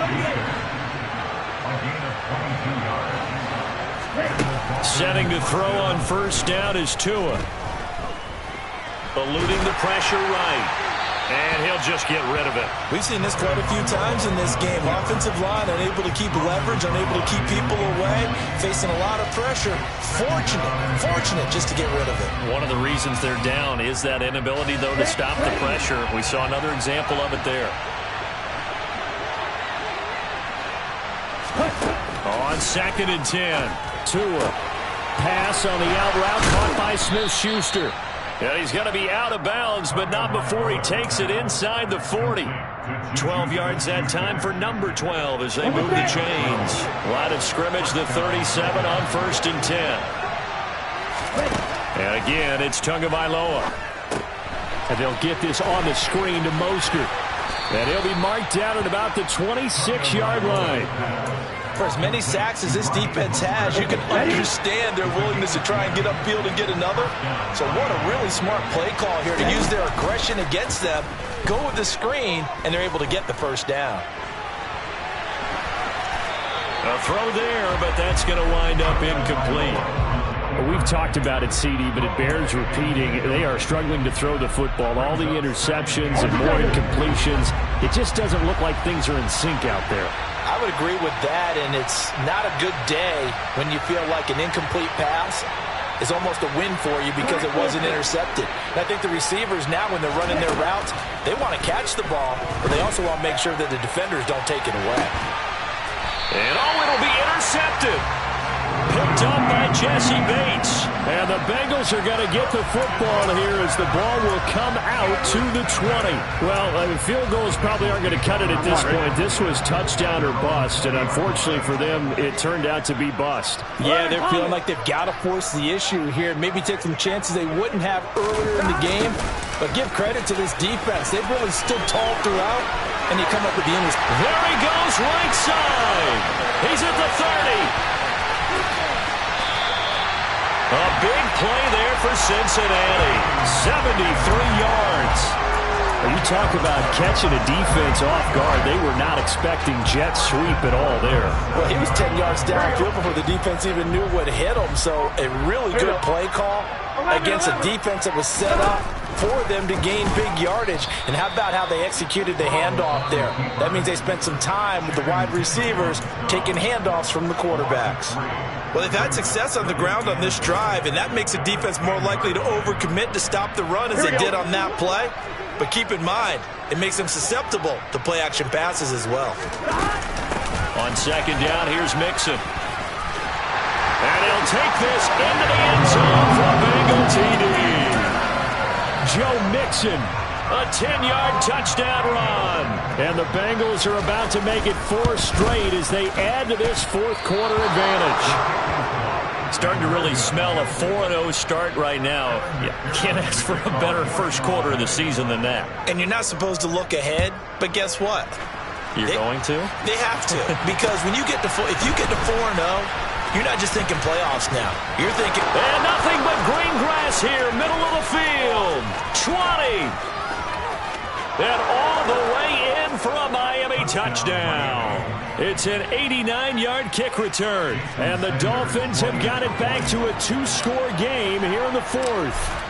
Setting to throw on 1st down is Tua. Eluding the pressure right. And he'll just get rid of it. We've seen this quite a few times in this game. Offensive line unable to keep leverage, unable to keep people away, facing a lot of pressure. Fortunate just to get rid of it. One of the reasons they're down is that inability, though, to stop the pressure. We saw another example of it there. On 2nd and 10, Tua. Pass on the out route caught by Smith-Schuster. And he's going to be out of bounds, but not before he takes it inside the 40. 12 yards that time for number 12 as they move the chains. Line of scrimmage, the 37 on 1st and 10. And again, it's Tagovailoa. And they'll get this on the screen to Mostert. And he'll be marked down at about the 26-yard line. For as many sacks as this defense has, you can understand their willingness to try and get upfield and get another. So what a really smart play call here to use their aggression against them, go with the screen, and they're able to get the 1st down. A throw there, but that's going to wind up incomplete. Well, we've talked about it, CD, but it bears repeating. They are struggling to throw the football. All the interceptions and more incompletions. It just doesn't look like things are in sync out there. I would agree with that, and it's not a good day when you feel like an incomplete pass is almost a win for you because it wasn't intercepted. And I think the receivers now, when they're running their routes, they want to catch the ball, but they also want to make sure that the defenders don't take it away. And it'll be intercepted. Picked up by Jesse Bates. And the Bengals are going to get the football here as the ball will come out to the 20. Well, field goals probably aren't going to cut it at this point. This was touchdown or bust, and unfortunately for them, it turned out to be bust. Yeah, they're feeling like they've got to force the issue here. Maybe take some chances they wouldn't have earlier in the game. But give credit to this defense. They've really stood tall throughout, and they come up with the interception. There he goes, right side. He's at the 30. A big play there for Cincinnati. 73 yards. You talk about catching a defense off guard. They were not expecting jet sweep at all there. Well, he was 10 yards downfield before the defense even knew what hit him. So a really good play call against a defense that was set up for them to gain big yardage. And how about how they executed the handoff there? That means they spent some time with the wide receivers taking handoffs from the quarterbacks. Well, they've had success on the ground on this drive, and that makes a defense more likely to overcommit to stop the run as they did on that play. But keep in mind, it makes them susceptible to play-action passes as well. On 2nd down, here's Mixon. And he'll take this into the end zone for a Bengal TD. Joe Mixon, a 10-yard touchdown run. And the Bengals are about to make it 4 straight as they add to this fourth-quarter advantage. Starting to really smell a 4-0 start right now. You can't ask for a better first quarter of the season than that. And you're not supposed to look ahead, but guess what? You're going to? They have to, because when you get to if you get to 4-0, you're not just thinking playoffs now. You're thinking, and nothing but green grass here, middle of the field. 20. And all the way in for a Miami touchdown. It's an 89-yard kick return, and the Dolphins have got it back to a 2-score game here in the fourth.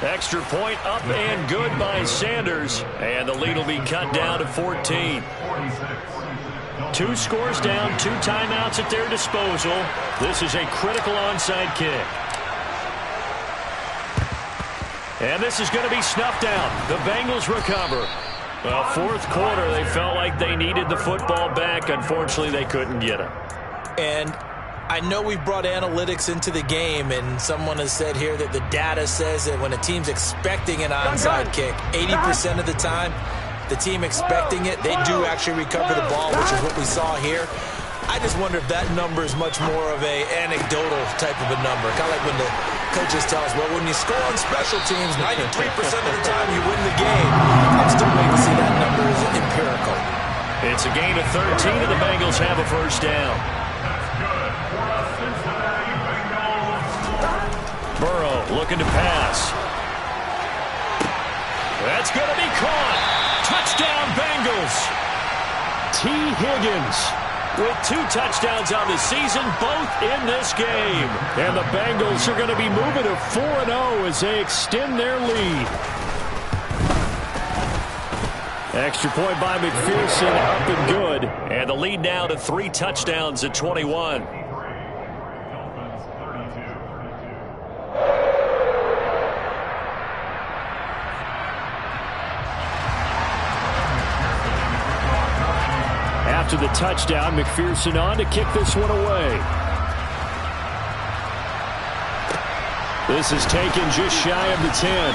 Extra point up and good by Sanders, and the lead will be cut down to 14. 2 scores down, 2 timeouts at their disposal. This is a critical onside kick. And this is going to be snuffed out. The Bengals recover. Well, fourth quarter, they felt like they needed the football back. Unfortunately, they couldn't get it. And I know we've brought analytics into the game, and someone has said here that the data says that when a team's expecting an onside kick, 80% of the time, the team expecting it, they do actually recover the ball, which is what we saw here. I just wonder if that number is much more of a anecdotal type of a number. Kind of like when the coaches tell us, well, when you score on special teams, 93% of the time you win the game. I'm still waiting to see that number is empirical. It's a gain of 13, and the Bengals have a first down. Burrow looking to pass. That's going to be caught. Touchdown, Bengals. T. Higgins with 2 touchdowns on the season, both in this game. And the Bengals are going to be moving to 4-0 as they extend their lead. Extra point by McPherson, up and good. And the lead now to 3 touchdowns at 21. After the touchdown, McPherson on to kick this one away. This is taken just shy of the 10.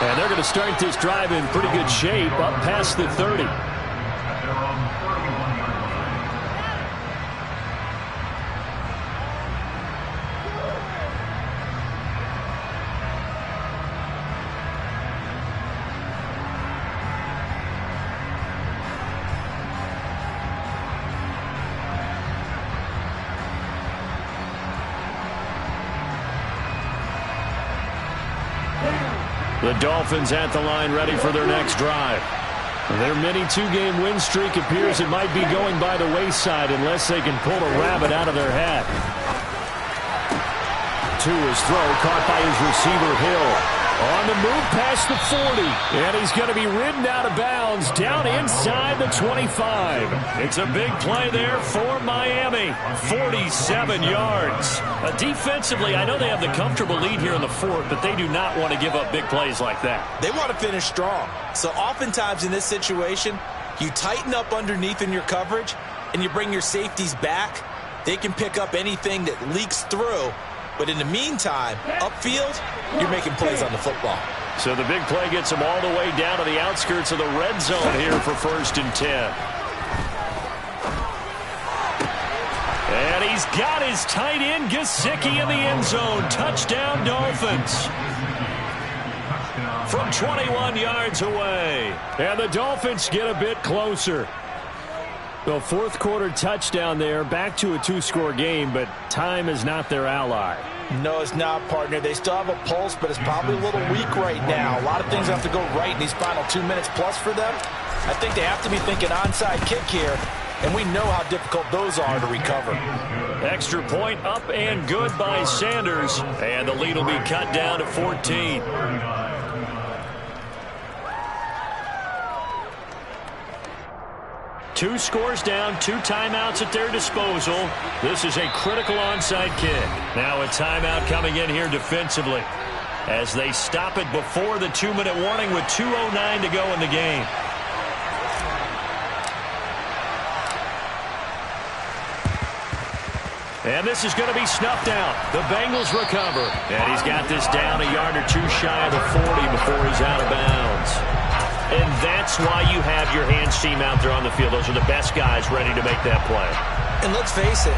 And they're going to start this drive in pretty good shape, up past the 30. The Dolphins at the line, ready for their next drive. Their mini 2-game win streak appears it might be going by the wayside unless they can pull a rabbit out of their hat. To his throw, caught by his receiver, Hill. On the move past the 40, and he's going to be ridden out of bounds down inside the 25. It's a big play there for Miami. 47 yards. Defensively, I know they have the comfortable lead here in the fourth, but they do not want to give up big plays like that. They want to finish strong. So oftentimes in this situation, you tighten up underneath in your coverage, and you bring your safeties back. They can pick up anything that leaks through. But in the meantime, upfield, you're making plays on the football. So the big play gets them all the way down to the outskirts of the red zone here for 1st and 10. And he's got his tight end, Gesicki, in the end zone. Touchdown, Dolphins. From 21 yards away. And the Dolphins get a bit closer. The fourth quarter touchdown there, back to a 2-score game, but time is not their ally. No, it's not, partner. They still have a pulse, but it's probably a little weak right now. A lot of things have to go right in these final 2 minutes plus for them. I think they have to be thinking onside kick here, and we know how difficult those are to recover. Extra point up and good by Sanders, and the lead will be cut down to 14. Two scores down, 2 timeouts at their disposal. This is a critical onside kick. Now a timeout coming in here defensively as they stop it before the 2-minute warning with 2:09 to go in the game. And this is going to be snuffed out. The Bengals recover. And he's got this down a yard or 2 shy of the 40 before he's out of bounds. And that's why you have your hands team out there on the field. Those are the best guys ready to make that play. And let's face it,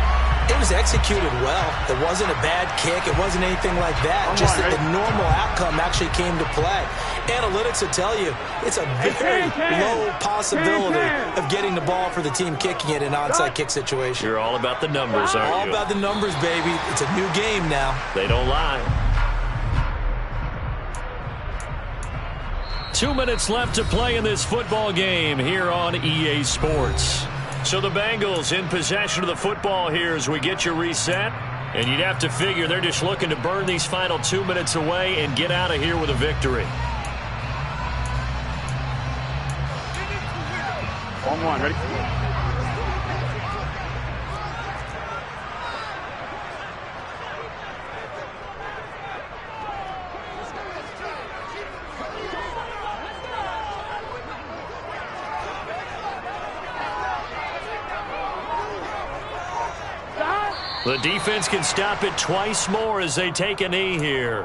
It was executed well. It wasn't a bad kick. It wasn't anything like that. Just that the normal outcome actually came to play. Analytics will tell you it's a very low possibility of getting the ball for the team kicking it in an onside kick situation. You're all about the numbers, aren't you? All about the numbers, baby. It's a new game now. They don't lie. 2 minutes left to play in this football game here on EA Sports. So the Bengals in possession of the football here as we get you reset. And you'd have to figure they're just looking to burn these final 2 minutes away and get out of here with a victory. On one, ready? The defense can stop it twice more as they take a knee here.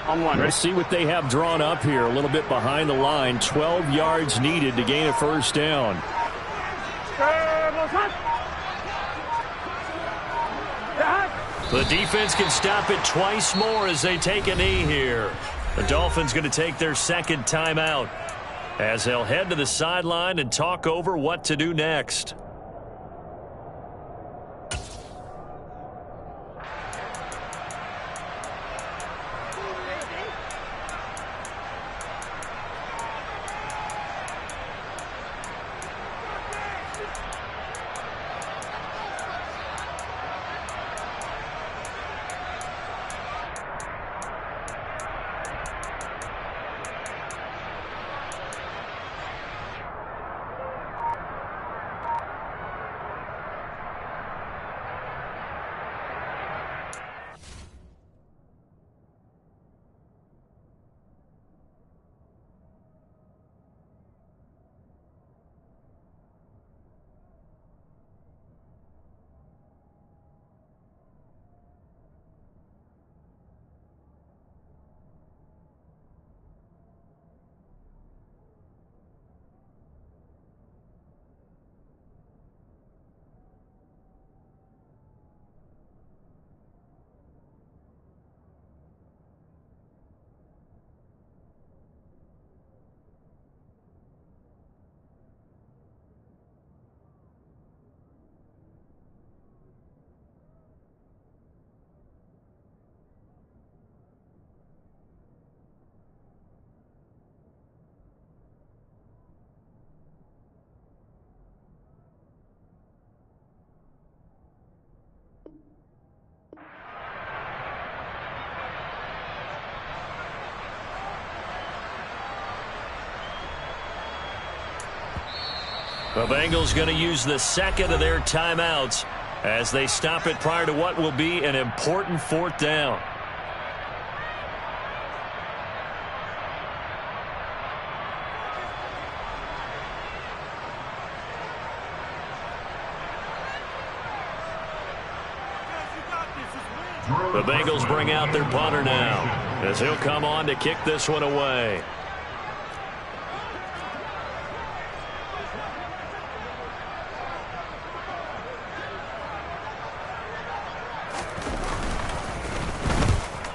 On one, Let's see what they have drawn up here. A little bit behind the line. 12 yards needed to gain a first down. The defense can stop it twice more as they take a knee here. The Dolphins going to take their second timeout as they'll head to the sideline and talk over what to do next. The Bengals going to use the second of their timeouts as they stop it prior to what will be an important fourth down. The Bengals bring out their punter now as he'll come on to kick this one away.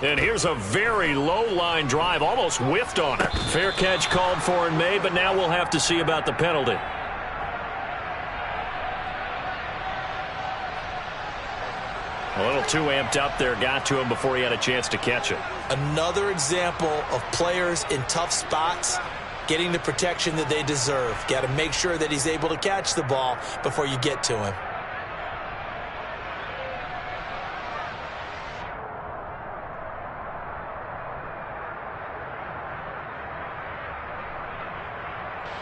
And here's a very low-line drive, almost whiffed on it. Fair catch called for and made, but now we'll have to see about the penalty. A little too amped up there, got to him before he had a chance to catch it. Another example of players in tough spots getting the protection that they deserve. Got to make sure that he's able to catch the ball before you get to him.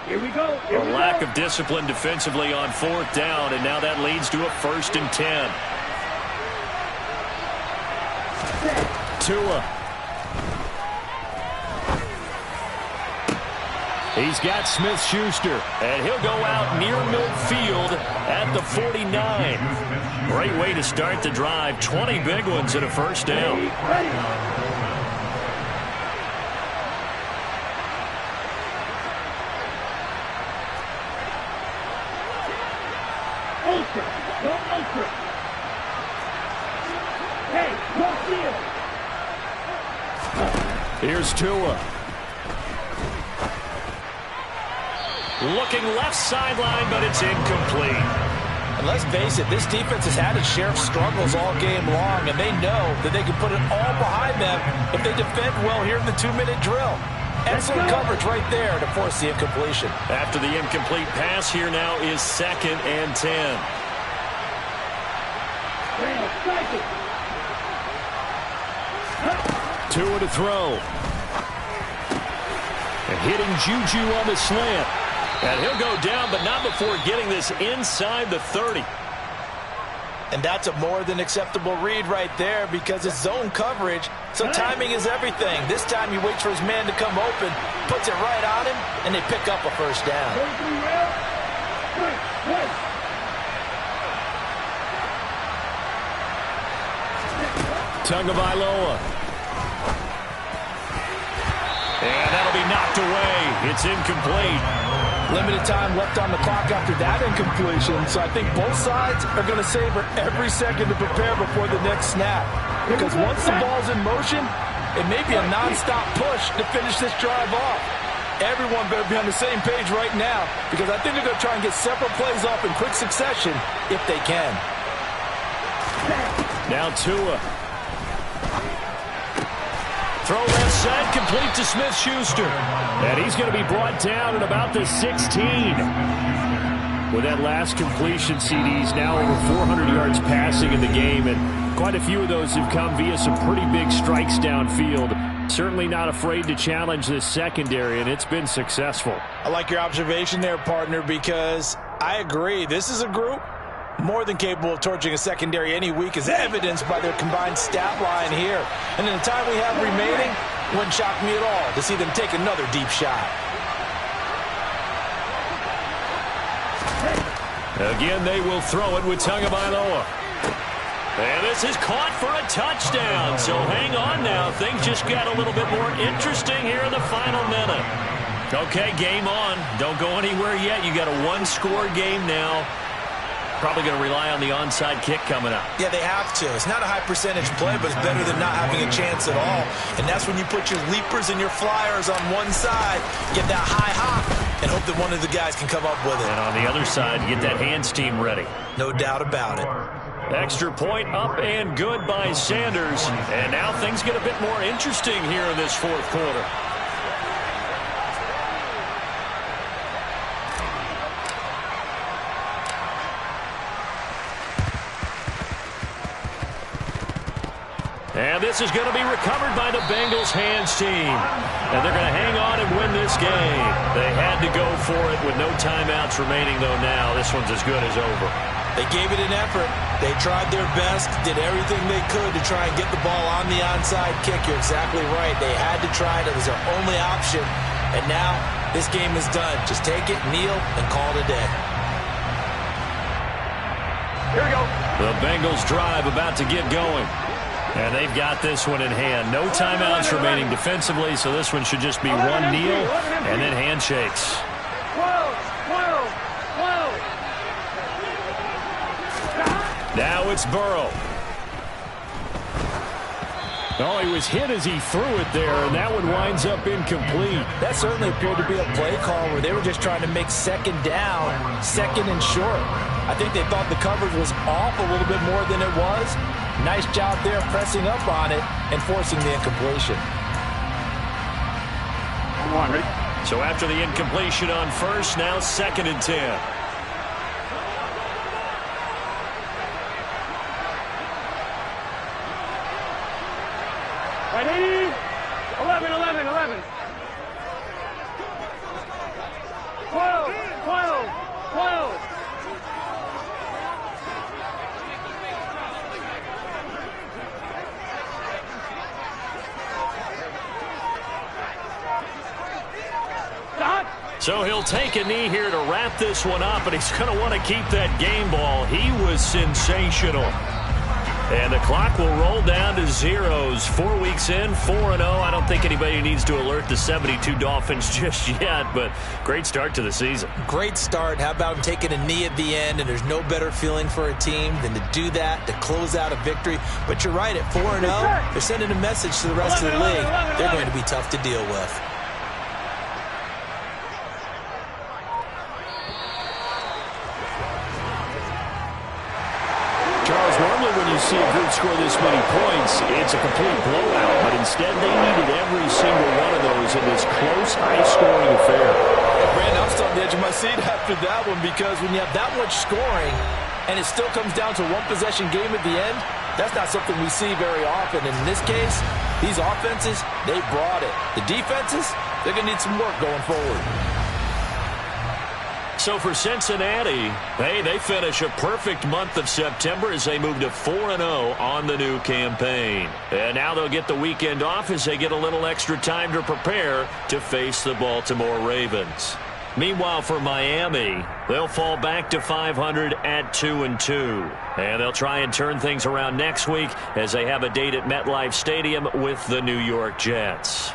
Here we go. A lack of discipline defensively on fourth down, and now that leads to a 1st and 10. Tua. He's got Smith-Schuster, and he'll go out near midfield at the 49. Great way to start the drive. 20 big ones and a first down. ultra. Go ultra. Hey, go field. Here's Tua. Looking left sideline, but it's incomplete. And let's face it, this defense has had its share of struggles all game long, and they know that they can put it all behind them if they defend well here in the 2-minute drill. Excellent coverage right there to force the incompletion. After the incomplete pass, here now is 2nd and 10. Tua to throw. And hitting Juju on the slant. And he'll go down, but not before getting this inside the 30. And that's a more than acceptable read right there because it's zone coverage, so timing is everything. This time he waits for his man to come open, puts it right on him, and they pick up a first down. Tagovailoa. And that'll be knocked away. It's incomplete. Limited time left on the clock after that incompletion, so I think both sides are going to savor every second to prepare before the next snap. Because once the ball's in motion, it may be a nonstop push to finish this drive off. Everyone better be on the same page right now because I think they're going to try and get several plays off in quick succession if they can. Now Tua. Throw left side, complete to Smith-Schuster. And he's going to be brought down at about the 16. With that last completion, CD's now over 400 yards passing in the game, and quite a few of those have come via some pretty big strikes downfield. Certainly not afraid to challenge this secondary, and it's been successful. I like your observation there, partner, because I agree. This is a group more than capable of torching a secondary any week, as evidenced by their combined stat line here. And in the time we have remaining, it wouldn't shock me at all to see them take another deep shot. Again, they will throw it with Tagovailoa. And this is caught for a touchdown. So hang on now. Things just got a little bit more interesting here in the final minute. Okay, game on. Don't go anywhere yet. You got a one-score game now. Probably going to rely on the onside kick coming up. Yeah, they have to. It's not a high percentage play, but it's better than not having a chance at all. And that's when you put your leapers and your flyers on one side, get that high hop, and hope that one of the guys can come up with it. And on the other side, get that hands team ready. No doubt about it. Extra point up and good by Sanders. And now things get a bit more interesting here in this fourth quarter. And this is going to be recovered by the Bengals hands team. And they're going to hang on and win this game. They had to go for it with no timeouts remaining, though now. This one's as good as over. They gave it an effort. They tried their best, did everything they could to try and get the ball on the onside kick. You're exactly right. They had to try it. It was their only option. And now this game is done. Just take it, kneel, and call it a day. Here we go. The Bengals drive about to get going. And they've got this one in hand. No timeouts remaining defensively, so this one should just be one kneel and then handshakes. 12, 12, 12. Now it's Burrow. Oh, he was hit as he threw it there, and that one winds up incomplete. That certainly appeared to be a play call where they were just trying to make second down, second and short. I think they thought the coverage was off a little bit more than it was. Nice job there pressing up on it and forcing the incompletion. Come on, Rick. So after the incompletion on first, now 2nd and 10. Ready? 11, 11, 11. 12, 12, 12. So he'll take a knee here to wrap this one up, and he's going to want to keep that game ball. He was sensational. And the clock will roll down to zeros. 4 weeks in, 4-0. I don't think anybody needs to alert the 72 Dolphins just yet, but great start to the season. Great start. How about taking a knee at the end? And there's no better feeling for a team than to do that, to close out a victory. But you're right, at 4-0, they're sending a message to the rest of the league. They're going to be tough to deal with. Charles, normally when you see a group score this many points, it's a complete blowout. But instead, they needed every single one of those in this close, high-scoring affair. Brandon, I'm still on the edge of my seat after that one because when you have that much scoring and it still comes down to one possession game at the end, that's not something we see very often. And in this case, these offenses, they brought it. The defenses, they're going to need some work going forward. So for Cincinnati, hey, they finish a perfect month of September as they move to 4-0 on the new campaign. And now they'll get the weekend off as they get a little extra time to prepare to face the Baltimore Ravens. Meanwhile, for Miami, they'll fall back to 500 at 2-2. And they'll try and turn things around next week as they have a date at MetLife Stadium with the New York Jets.